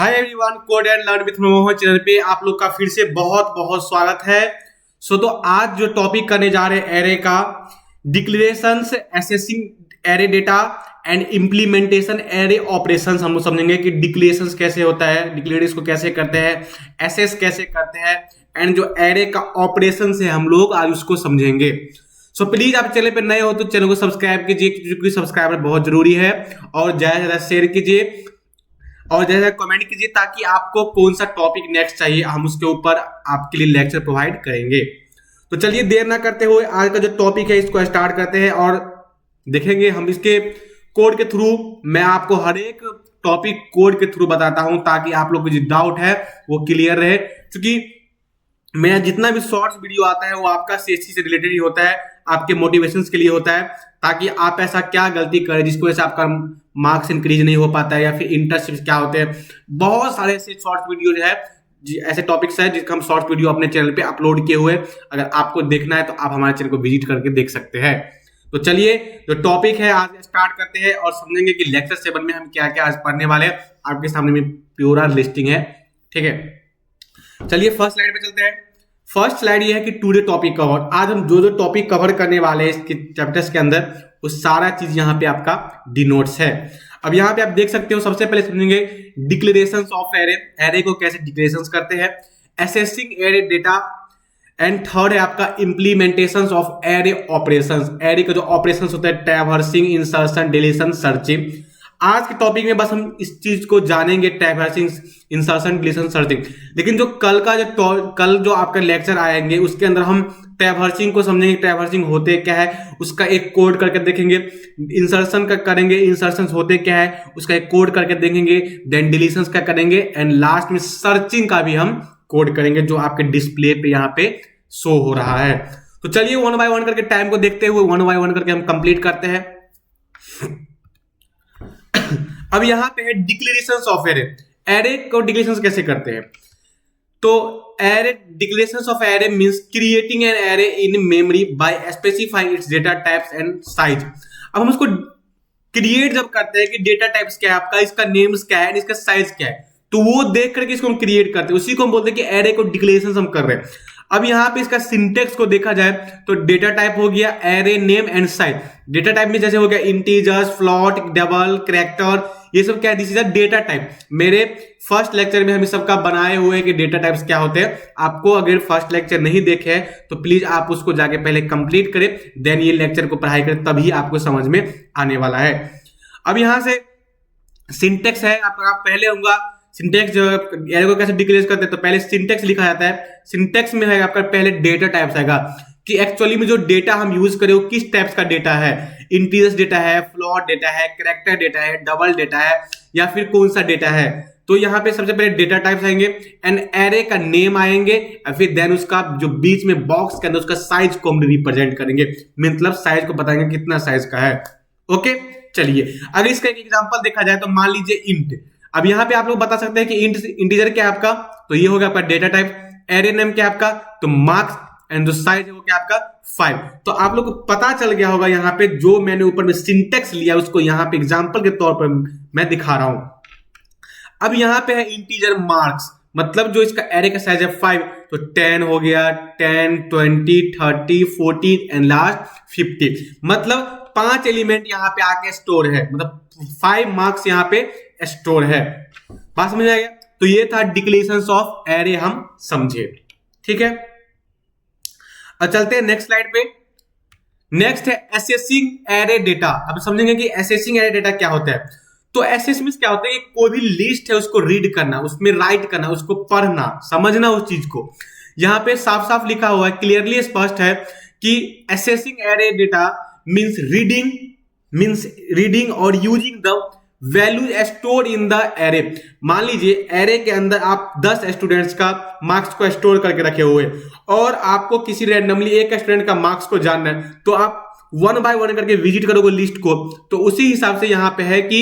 Hi everyone, code and learn with Mohan channel पे आप लोग का फिर से बहुत बहुत स्वागत है। तो आज जो टॉपिक करने जा रहे हैं एरे का, declarations, assessing array data and implementation array operations हम लोग समझेंगे कि डिक्लेरेशंस कैसे होता है, डिक्लेरेशंस को कैसे करते हैं, एसेस कैसे करते हैं एंड जो एरे का ऑपरेशन है हम लोग आज उसको समझेंगे। प्लीज आप चैनल पे नए हो तो चैनल को सब्सक्राइब कीजिए क्योंकि सब्सक्राइबर बहुत जरूरी है, और ज्यादा से ज्यादा शेयर कीजिए और जैसे कमेंट कीजिए ताकि आपको कौन सा टॉपिक नेक्स्ट चाहिए, हम उसके ऊपर आपके लिए लेक्चर प्रोवाइड करेंगे। तो चलिए देर ना करते हुए आज का जो टॉपिक है इसको स्टार्ट करते हैं और देखेंगे हम इसके कोड के थ्रू। मैं आपको हर एक टॉपिक कोड के थ्रू बताता हूं ताकि आप लोग को जो डाउट है वो क्लियर रहे, क्योंकि मेरा जितना भी शॉर्ट्स वीडियो आता है वो आपका सीएससी से रिलेटेड ही होता है, आपके मोटिवेशंस के लिए होता है, ताकि आप ऐसा क्या गलती करें जिसकी वजह से आपका मार्क्स इंक्रीज नहीं हो पाता है, या फिर इंटर्नशिप क्या होते हैं। बहुत सारे ऐसे शॉर्ट वीडियो जो है, ऐसे टॉपिक्स है जिसका हम शॉर्ट वीडियो अपने चैनल पे अपलोड किए हुए, अगर आपको देखना है तो आप हमारे चैनल को विजिट करके देख सकते हैं। तो चलिए जो टॉपिक है आज स्टार्ट करते हैं और समझेंगे कि लेक्चर 7 में हम क्या क्या आज पढ़ने वाले हैं। आपके सामने में प्योरा लिस्टिंग है, ठीक है। चलिए फर्स्ट स्लाइड पे चलते हैं। फर्स्ट स्लाइड ये है कि टुडे टॉपिक कवर। आज हम जो जो टॉपिक कवर करने वाले हैं इसके चैप्टर्स के अंदर वो सारा चीज यहाँ पे आपका डिनोट्स है। अब यहाँ पे आप देख सकते हो, सबसे पहले समझेंगे डिक्लेरेशंस ऑफ एरे, एरे को कैसे डिक्लेरेशंस करते हैं, assessing array data, and third है आपका implementation of array operations. Array का जो ऑपरेशंस होता है, ट्रैवर्सिंग, इंसर्शन, डिलीशन, सर्चिंग। आज के टॉपिक में बस हम इस चीज को जानेंगे, ट्रैवर्सिंग, इंसर्शन, डिलीशन, सर्चिंग। लेकिन जो कल जो आपका लेक्चर आएंगे उसके अंदर हम ट्रैवर्सिंग को समझेंगे, ट्रैवर्सिंग होते क्या है उसका एक कोड करके देखेंगे, इंसर्शन का करेंगे, इंसर्शन होते क्या है उसका एक कोड करके देखेंगे, देन डिलीशन का करेंगे, एंड लास्ट में सर्चिंग का भी हम कोड करेंगे जो आपके डिस्प्ले पे यहाँ पे शो हो रहा है। तो चलिए वन बाय वन करके टाइम को देखते हुए वन बाय वन करके हम कंप्लीट करते हैं। अब यहां पे है डिक्लेरेशंस ऑफ एरे। एरे को डिक्लेरेशंस कैसे करते हैं? तो array declarations of array means creating an array in memory by specifying its data types and size. अब हम उसको क्रिएट जब करते हैं कि डेटा टाइप्स क्या है आपका, इसका नेम्स क्या है, इसका साइज क्या है, तो वो देख करके इसको हम क्रिएट करते हैं, उसी को हम बोलते हैं कि एरे को डिक्लेरेशंस हम कर रहे हैं। अब यहाँ पे इसका सिंटेक्स को देखा जाए तो डेटा टाइप हो गया array name and size. Data type में जैसे हो गया इंटीजर्स, फ्लोट, डबल, कैरेक्टर, ये सब क्या है, this is a data type. मेरे फर्स्ट लेक्चर में हम सबका बनाए हुए कि डेटा टाइप्स क्या होते हैं। आपको अगर फर्स्ट लेक्चर नहीं देखे तो प्लीज आप उसको जाके पहले कंप्लीट करें, देन ये लेक्चर को पढ़ाई करें, तभी आपको समझ में आने वाला है। अब यहां से सिंटेक्स है, आप पहले होगा सिंटेक्स जो एरे को कैसे डिक्लेयर करते हैं, तो पहले सिंटेक्स लिखा जाता है। सिंटेक्स में है आपका पहले डेटा टाइप्स आएगा कि एक्चुअली में जो डेटा हम यूज करें वो किस टाइप्स का डेटा है, इंटीजर्स डेटा है, फ्लोट डेटा है, कैरेक्टर डेटा है, डबल डेटा है, या फिर कौन सा डेटा है। तो यहाँ पे सबसे पहले डेटा टाइप्स आएंगे एंड एरे का नेम आएंगे, और फिर देन उसका जो बीच में बॉक्स के अंदर उसका साइज को हम रिप्रेजेंट करेंगे, मतलब साइज को बताएंगे कितना साइज का है। ओके चलिए अगर इसका एक एग्जांपल देखा जाए तो मान लीजिए इंट। अब यहाँ पे आप लोग बता सकते हैं कि इंटीजर क्या है आपका, तो ये होगा आपका डेटा टाइप, एरे नेम क्या है आपका, तो मार्क्स, एंड जो साइज है वो क्या आपका 5। तो आप लोग को पता चल गया होगा यहाँ पे जो मैंने ऊपर में सिंटेक्स लिया उसको यहाँ पे एग्जांपल के तौर पर मैं दिखा रहा हूं। अब यहाँ पे है इंटीजर मार्क्स, मतलब जो इसका एरे का साइज है 5, तो 10 हो गया, 10, 20, 30, 40 एंड लास्ट 50, मतलब 5 एलिमेंट यहाँ पे आके स्टोर है, मतलब 5 मार्क्स यहाँ पे स्टोर है। बात समझ आ गया? तो ये था डिक्लेरेशंस ऑफ एरे, हम समझे, ठीक है। अब चलते हैं नेक्स्ट स्लाइड पे। नेक्स्ट है एसेसिंग एरे डेटा। अब समझेंगे कि एसेसिंग एरे डेटा क्या होता है। तो एसेस मींस क्या होता है, कोई भी लिस्ट है उसको रीड करना, उसमें राइट करना, उसको पढ़ना, समझना उस चीज को। यहां पे साफ साफ लिखा हुआ है, क्लियरली स्पष्ट है कि accessing array data means reading और using the values store in the array. मान लीजिए एरे के अंदर आप 10 स्टूडेंट्स का मार्क्स को स्टोर करके रखे हुए और आपको किसी रैंडमली एक स्टूडेंट का मार्क्स को जानना है, तो आप वन बाय वन करके विजिट करोगे लिस्ट को। तो उसी हिसाब से यहां पे है कि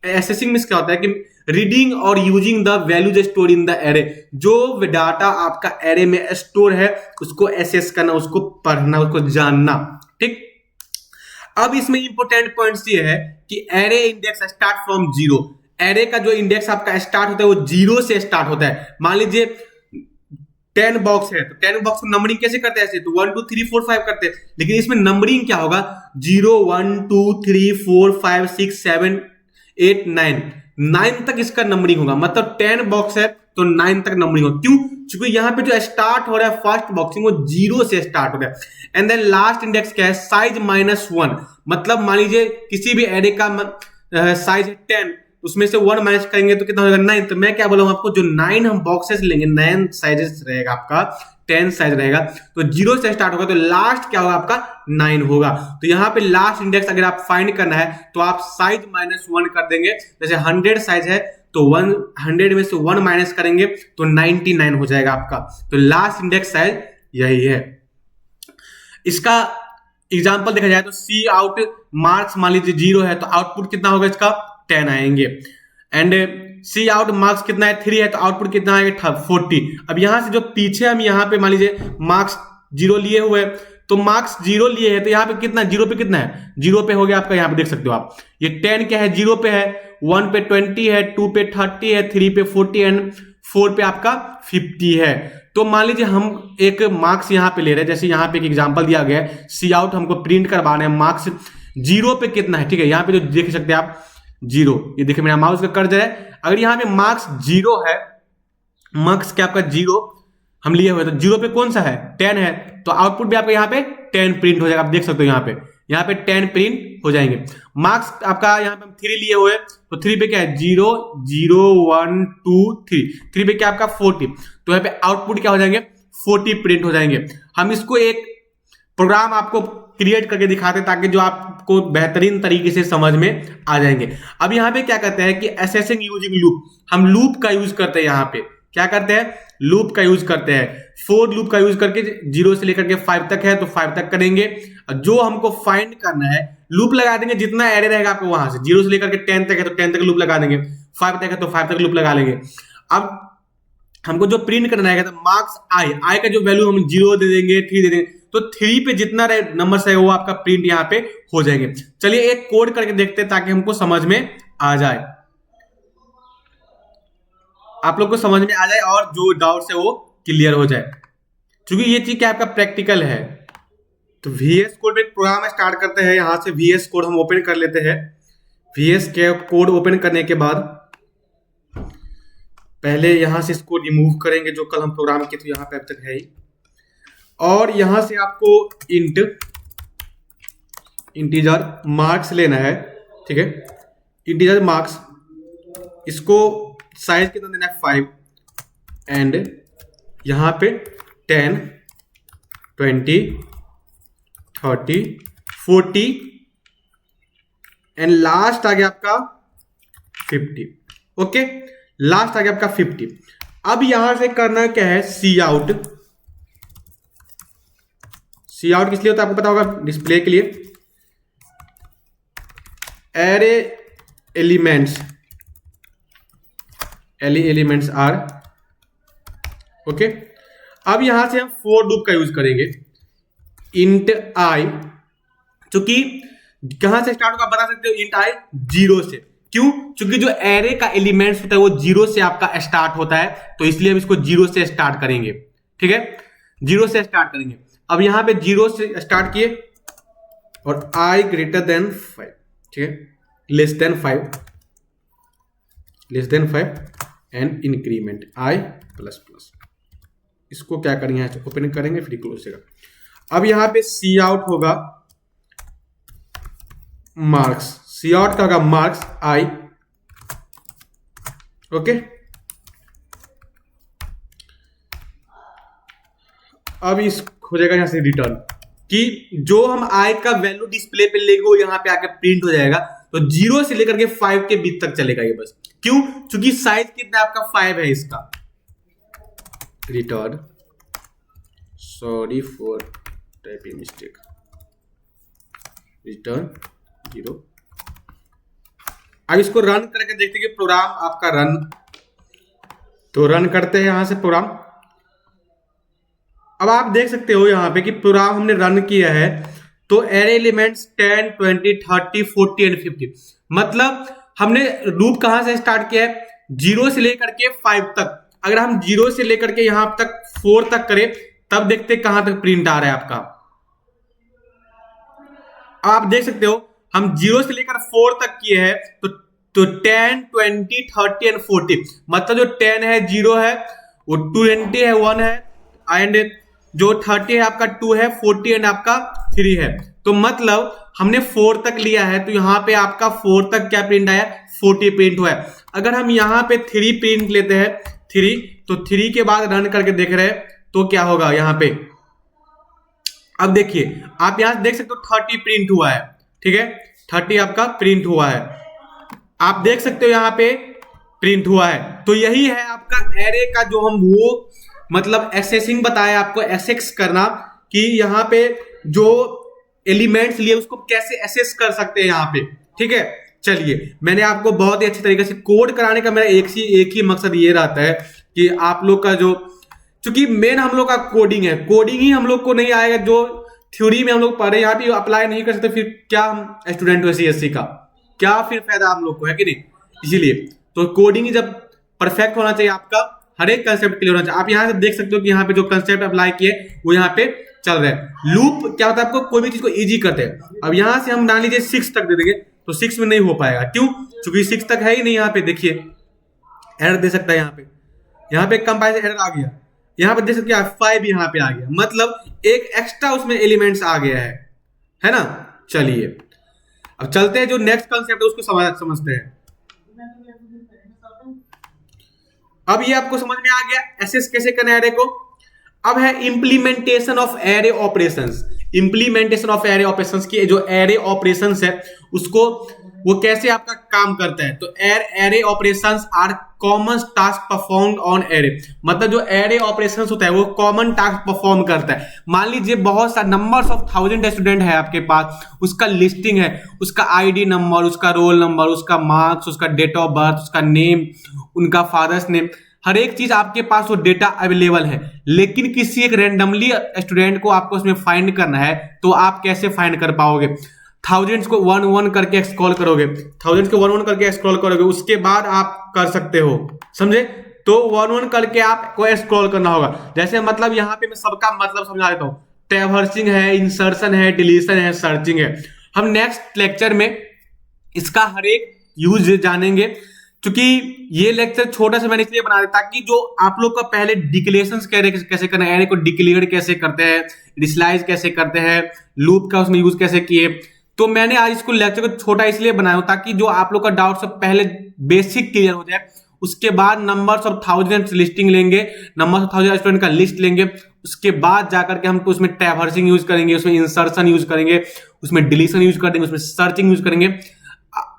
एसेसिंग में क्या होता है कि रीडिंग और using the values store in the array. जो डाटा आपका एरे में स्टोर है उसको एसेस करना, उसको पढ़ना, उसको जानना, ठीक। अब इसमें इंपोर्टेंट पॉइंट्स ये है कि array index start from 0। Array का जो इंडेक्स आपका स्टार्ट होता है वो 0 से स्टार्ट होता है। मान लीजिए 10 बॉक्स है, तो 10 बॉक्स को नंबरिंग कैसे करते हैं? ऐसे तो 1 2 3 4 5 करते हैं, लेकिन इसमें नंबरिंग क्या होगा? 0 1 2 3 4 5 6 7 8 9 9 तक इसका नंबरिंग होगा। मतलब 10 बॉक्स है तो 9 तक नंबरिंग होगा। क्यों? क्योंकि यहाँ पे जो स्टार्ट हो रहा है फर्स्ट बॉक्सिंग वो 0 से स्टार्ट हो रहा है। एंड देन लास्ट इंडेक्स क्या है? साइज -1। मतलब मान लीजिए किसी भी एरे का साइज है 10, उसमें से 1 माइनस करेंगे तो कितना हो जाएगा? 9। तो मैं क्या बोला हूं आपको, जो 9 हम बॉक्सेस लेंगे, 9 साइजेस रहेगा आपका, 10 साइज रहेगा, तो 0 से स्टार्ट होगा, तो लास्ट क्या होगा आपका? 9 होगा। तो यहाँ पे लास्ट इंडेक्स अगर आप फाइंड करना है तो आप साइज -1 कर देंगे। जैसे 100 साइज है तो 100 में से 1 माइनस करेंगे तो 99 हो जाएगा आपका। तो लास्ट इंडेक्स साइज यही है। इसका एग्जाम्पल देखा जाए तो सी आउट मार्क्स मान लीजिए 0 है तो आउटपुट कितना होगा इसका? 10 आएंगे। एंड सी आउट मार्क्स कितना है? 3 है तो आउटपुट कितना आएगा? 40। अब यहां से जो पीछे हम यहाँ पे मान लीजिए मार्क्स 0 लिए हुए, तो मार्क्स 0 लिए है तो यहाँ पे कितना? 0 पे कितना है? 0 पे हो गया आपका, यहाँ पे देख सकते हो आप। ये 10 क्या है? 0 पे है, 1 पे 20 है, 2 पे 30 है, 3 पे 40 एंड 4 पे आपका 50 है। तो मान लीजिए हम एक मार्क्स यहाँ पे ले रहे हैं, जैसे यहाँ पे एक एग्जांपल दिया गया है, सी आउट हमको प्रिंट करवाना है, मार्क्स 0 पे कितना है? ठीक है, यहाँ पे जो देख सकते हैं आप 0, ये देखिए मेरा माउस का कर्सर है। अगर यहाँ पे मार्क्स 0 है, मार्क्स क्या आपका 0 हम लिए हुए, तो 0 पे कौन सा है? 10 है, तो आउटपुट भी आपका यहाँ पे 10 प्रिंट हो जाएगा। आप देख सकते हो यहाँ पे 10 प्रिंट हो जाएंगे। मार्क्स आपका यहाँ पे हम 3 लिए हुए, तो 3 पे क्या है? 0 0 1 2 3, 3 पे क्या आपका? 40, तो यहाँ पे आउटपुट क्या हो जाएंगे? 40 प्रिंट हो जाएंगे। हम इसको एक प्रोग्राम आपको क्रिएट करके दिखाते हैं ताकि जो आपको बेहतरीन तरीके से समझ में आ जाएंगे। अब यहाँ पे क्या करते हैं कि असेसिंग यूजिंग लूप, हम लूप का यूज करते हैं। यहाँ पे क्या करते हैं? लूप का यूज करते हैं। फोर लूप का यूज करके 0 से लेकर के 5 तक है तो 5 तक करेंगे। जो हमको फाइंड करना है, लूप लगा देंगे, जितना एरे रहेगा आपको वहां से 0 से लेकर के 10 तक है तो 10 तक लूप लगा देंगे, 5 तक है तो 5 तक लूप लगा लेंगे। अब हमको जो प्रिंट करना है तो मार्क्स आई का जो वैल्यू हम 0 दे देंगे, 3 दे देंगे, तो 3 पे जितना नंबर है वो आपका प्रिंट यहाँ पे हो जाएंगे। चलिए एक कोड करके देखते हैं ताकि हमको समझ में आ जाए, आप लोग को समझ में आ जाए और जो डाउट है वो क्लियर हो जाए, क्योंकि ये चीज क्या आपका प्रैक्टिकल है। तो VS कोड में एक प्रोग्राम स्टार्ट करते हैं। यहां से VS कोड हम ओपन कर लेते हैं। VS के कोड ओपन करने के बाद पहले यहां से इसको रिमूव करेंगे जो कल हम प्रोग्राम किए थे, यहां पे अब तक है ही। और यहां से आपको इंटीजर मार्क्स लेना है, ठीक है, इंटीजर मार्क्स, इसको साइज कितना देना है? 5 एंड यहां पे 10 20 30 40 एंड लास्ट आ गया आपका 50। ओके, लास्ट आ गया आपका 50। अब यहां से करना क्या है? सी आउट। सी आउट किस लिए होता है आपको पता होगा? डिस्प्ले के लिए। Array elements, elements are okay. अब यहां से हम फोर लूप का यूज करेंगे। इंट आई, क्योंकि कहां से स्टार्ट होगा बता सकते हो? इंट आई 0 से। क्यों? क्योंकि जो एरे का एलिमेंट्स होता है वो 0 से आपका स्टार्ट होता है, तो इसलिए हम इसको 0 से स्टार्ट करेंगे। ठीक है, 0 से स्टार्ट करेंगे। अब यहां पे 0 से स्टार्ट किए और आई ग्रेटर देन 5, ठीक है, less than 5, less than 5 and increment I plus plus. इसको क्या करेंगे? यहाँ से ओपन करेंगे फिर क्लोज करेगा। अब यहां पे सी आउट होगा मार्क्स, सी आउट का होगा मार्क्स आई, ओके। अब इस हो जाएगा यहां से रिटर्न, कि जो हम आई का वैल्यू डिस्प्ले पे लेंगे वो यहां पे आके प्रिंट हो जाएगा। तो 0 से लेकर के 5 के बीच तक चलेगा ये बस। क्यों? क्योंकि साइज कितना आपका 5 है इसका। Return, sorry for typing mistake, return 0। अब इसको रन करके देखते हैं कि प्रोग्राम आपका रन, तो रन करते हैं यहां से प्रोग्राम। अब आप देख सकते हो यहां पे कि प्रोग्राम हमने रन किया है, तो एरे एलिमेंट्स 10 20 30 40 एंड 50, मतलब हमने लूप कहां से स्टार्ट किया है, 0 से लेकर के 5 तक। अगर हम 0 से लेकर के यहां तक 4 तक करें तब देखते कहां तक प्रिंट आ रहा है आपका। आप देख सकते हो हम 0 से लेकर 4 तक किए हैं तो 10, 20, 30 एंड 40, मतलब जो 10 है 0 है, वो 20 है 1 है, एंड जो 30 है आपका 2 है, 40 एंड आपका 3 है। तो मतलब हमने 4 तक लिया है तो यहाँ पे आपका 4 तक क्या प्रिंट आया, 40 प्रिंट हुआ है। अगर हम यहाँ पे 3 प्रिंट लेते हैं, 3, तो 3 के बाद रन करके देख रहे हैं तो क्या होगा यहाँ पे। अब देखिए आप यहां देख सकते हो 30 प्रिंट हुआ है, ठीक है, 30 आपका प्रिंट हुआ है, आप देख सकते हो यहाँ पे प्रिंट हुआ है। तो यही है आपका एरे का जो हम वो मतलब एक्सेसिंग बताया आपको, एक्सेस करना कि यहाँ पे जो एलिमेंट्स लिए उसको कैसे एक्सेस कर सकते हैं यहाँ पे, ठीक है। चलिए मैंने आपको बहुत ही अच्छी तरीके से कोड कराने का मेरा एक ही मकसद ये रहता है कि आप लोग का जो, क्योंकि मेन हम लोग का कोडिंग है, कोडिंग ही हम लोग को नहीं आएगा, जो थ्योरी में हम लोग पढ़े यहाँ पे अप्लाई नहीं कर सकते, फिर क्या हम स्टूडेंट हो CSC का, क्या फिर फायदा हम लोग को, है कि नहीं। इसीलिए तो कोडिंग जब परफेक्ट होना चाहिए, आपका हर एक कंसेप्ट क्लियर होना चाहिए। आप यहाँ से देख सकते हो कि यहाँ पे जो कंसेप्ट अप्लाई किए वो यहाँ पे चल रहा है। लूप क्या होता है, आपको कोई भी चीज को इजी करते हैं। अब यहाँ से हम मान लीजिए 6 तक दे देंगे तो 6 में नहीं हो पाएगा, क्यों, क्योंकि 6 तक है ही नहीं। यहाँ पे देखिए एरर दे सकता है, यहाँ पे कंपाइलर एरर आ गया, यहाँ पे देख सकते हैं 5 यहाँ पे आ गया, मतलब एक एक्स्ट्रा उसमें एलिमेंट्स आ गया है ना। चलिए अब चलते हैं जो नेक्स्ट कंसेप्ट है उसको समझते हैं। अब ये आपको समझ में आ गया एक्सेस कैसे करना है एरे को। अब है implementation of array operations. Implementation of array operations की जो एरे ऑपरेशंस है उसको वो कैसे आपका काम करता है। तो array operations are common task performed on array, मतलब जो एरे ऑपरेशंस होता है वो कॉमन टास्क परफॉर्म करता है। मान लीजिए बहुत सा नंबर्स ऑफ 1000 स्टूडेंट है आपके पास, उसका लिस्टिंग है, उसका आईडी नंबर, उसका रोल नंबर, उसका मार्क्स, उसका डेट ऑफ बर्थ, उसका नेम, उनका फादर्स नेम, हर एक चीज आपके पास वो डेटा अवेलेबल है। लेकिन किसी एक रैंडमली स्टूडेंट को आपको उसमें फाइंड करना है तो आप कैसे फाइंड कर पाओगे। थाउजेंड्स को 1-1 करके स्क्रॉल करोगे, थाउजेंड्स को 1-1 करके स्क्रॉल करोगे, उसके बाद आप कर सकते हो, समझे। तो 1-1 करके आपको स्क्रॉल करना होगा। जैसे मतलब यहाँ पे मैं सबका मतलब समझा देता हूँ। ट्रैवर्सिंग है, इंसर्शन है, डिलीशन है, सर्चिंग है। हम नेक्स्ट लेक्चर में इसका हर एक यूज जानेंगे, क्योंकि ये लेक्चर छोटा सा मैंने इसलिए बना दिया ताकि जो आप लोग का पहले डिक्लेरेशंस कैसे करना है, एरे को डिक्लेयर कैसे करते हैं, इनिशियलाइज कैसे करते हैं, लूप का उसमें यूज कैसे किए। तो मैंने आज इसको लेक्चर को छोटा इसलिए बनाया ताकि जो आप लोग का डाउट सब पहले बेसिक क्लियर हो जाए। उसके बाद नंबर्स ऑफ 1000 लिस्टिंग लेंगे, नंबर्स ऑफ 1000 स्टूडेंट का लिस्ट लेंगे, उसके बाद जाकर के हम उसमें ट्रैवर्सिंग यूज करेंगे, उसमें इंसर्शन यूज करेंगे, उसमें डिलीशन यूज कर देंगे, उसमें सर्चिंग यूज करेंगे,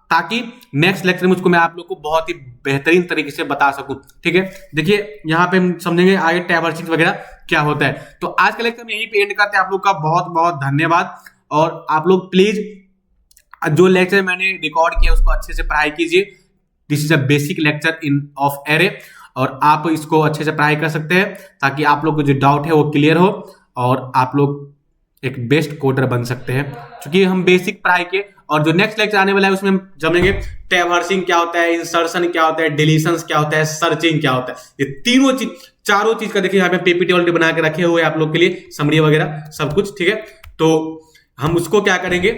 ताकि नेक्स्ट लेक्चर में उसको मैं आप लोग को बहुत ही बेहतरीन तरीके से बता सकूं। ठीक है, देखिए यहाँ पे हम समझेंगे आगे ट्रैवर्सिंग वगैरह क्या होता है। तो आज का लेक्चर में यहीं पे एंड करते हैं। आप लोग का बहुत बहुत धन्यवाद, और आप लोग प्लीज जो लेक्चर मैंने रिकॉर्ड किया उसको अच्छे से पढ़ाई कीजिए। This is a basic lecture in of array, और आप इसको अच्छे से पढ़ाई कर सकते हैं ताकि आप लोग को जो डाउट है वो क्लियर हो और आप लोग एक बेस्ट कोडर बन सकते हैं। क्योंकि हम बेसिक पढ़ाई के, और जो नेक्स्ट लेक्चर आने वाला है उसमें हम जानेंगे ट्रैवर्सिंग क्या होता है, इंसर्शन क्या होता है, डिलीशंस क्या होता है, सर्चिंग क्या होता है। ये तीनों चीज, चारों चीज का देखिए यहाँ पे पीपीटी ऑलरेडी बना के रखे हुए आप लोग के लिए, समरी वगैरह सब कुछ। ठीक है, तो हम उसको क्या करेंगे,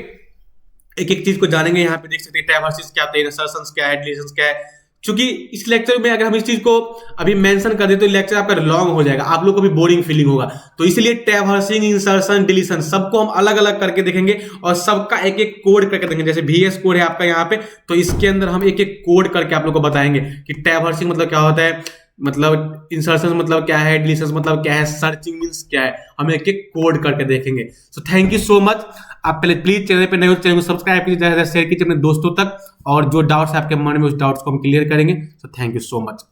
एक एक चीज को जानेंगे। यहाँ पे देख सकते हैं ट्रैवर्सिंग क्या होता है, इंसर्शन क्या है, डिलीशंस क्या है। क्योंकि इस लेक्चर में अगर हम इस चीज को अभी मेंशन कर दे तो लेक्चर आपका लॉन्ग हो जाएगा, आप लोग को भी बोरिंग फीलिंग होगा। तो इसलिए ट्रैवर्सिंग, इंसर्शन, डिलीशन सबको हम अलग अलग करके देखेंगे और सबका एक एक कोड करके देखेंगे। जैसे VS कोड है आपका यहाँ पे, तो इसके अंदर हम एक एक कोड करके आप लोग को बताएंगे कि ट्रैवर्सिंग मतलब क्या होता है, मतलब इंसर्शन मतलब क्या है, डिलीशन मतलब क्या है, सर्चिंग मींस क्या है, हम एक एक कोड करके देखेंगे। So thank you so much. आप पहले प्लीज चैनल पे नए हो, चैनल को सब्सक्राइब कीजिए, ज्यादा शेयर कीजिए अपने दोस्तों तक, और जो डाउट्स है आपके मन में उस डाउट्स को हम क्लियर करेंगे। So thank you so much.